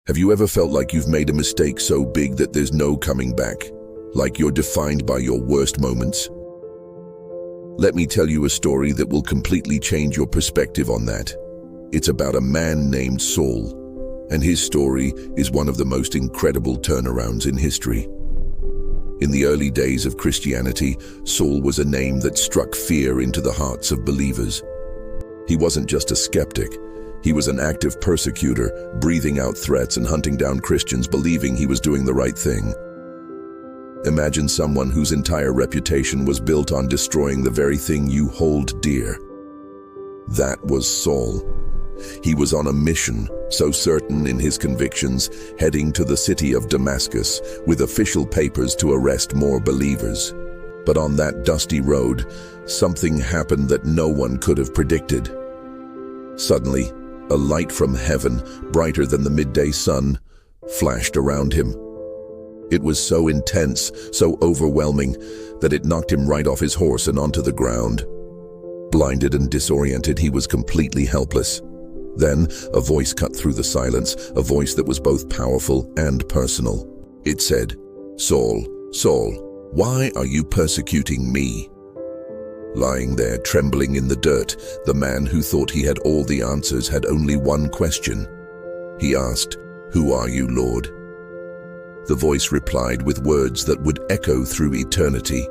Have you ever felt like you've made a mistake so big that there's no coming back? Like you're defined by your worst moments? Let me tell you a story that will completely change your perspective on that. It's about a man named Saul, and his story is one of the most incredible turnarounds in history. In the early days of Christianity, Saul was a name that struck fear into the hearts of believers. He wasn't just a skeptic. He was an active persecutor, breathing out threats and hunting down Christians, believing he was doing the right thing. Imagine someone whose entire reputation was built on destroying the very thing you hold dear. That was Saul. He was on a mission, so certain in his convictions, heading to the city of Damascus with official papers to arrest more believers. But on that dusty road, something happened that no one could have predicted. Suddenly, a light from heaven, brighter than the midday sun, flashed around him. It was so intense, so overwhelming, that it knocked him right off his horse and onto the ground. Blinded and disoriented, he was completely helpless. Then, a voice cut through the silence, a voice that was both powerful and personal. It said, "Saul, Saul, why are you persecuting me?" Lying there, trembling in the dirt, the man who thought he had all the answers had only one question. He asked, "Who are you, Lord?" The voice replied with words that would echo through eternity,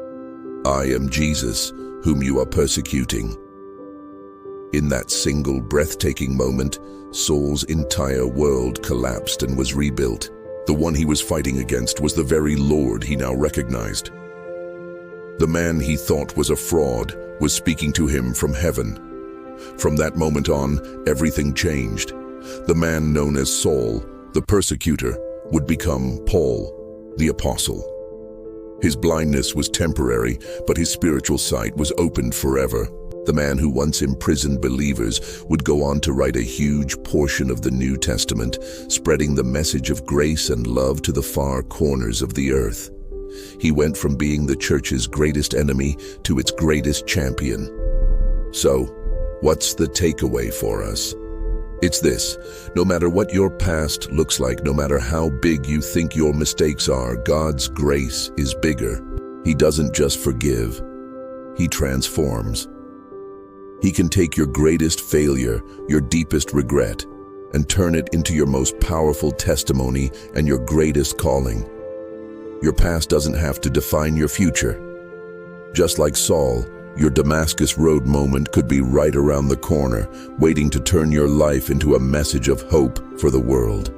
"I am Jesus, whom you are persecuting." In that single breathtaking moment, Saul's entire world collapsed and was rebuilt. The one he was fighting against was the very Lord he now recognized. The man he thought was a fraud was speaking to him from heaven. From that moment on, everything changed. The man known as Saul, the persecutor, would become Paul, the apostle. His blindness was temporary, but his spiritual sight was opened forever. The man who once imprisoned believers would go on to write a huge portion of the New Testament, spreading the message of grace and love to the far corners of the earth. He went from being the church's greatest enemy to its greatest champion. So, what's the takeaway for us? It's this: no matter what your past looks like, no matter how big you think your mistakes are, God's grace is bigger. He doesn't just forgive, He transforms. He can take your greatest failure, your deepest regret, and turn it into your most powerful testimony and your greatest calling. Your past doesn't have to define your future. Just like Saul, your Damascus Road moment could be right around the corner, waiting to turn your life into a message of hope for the world.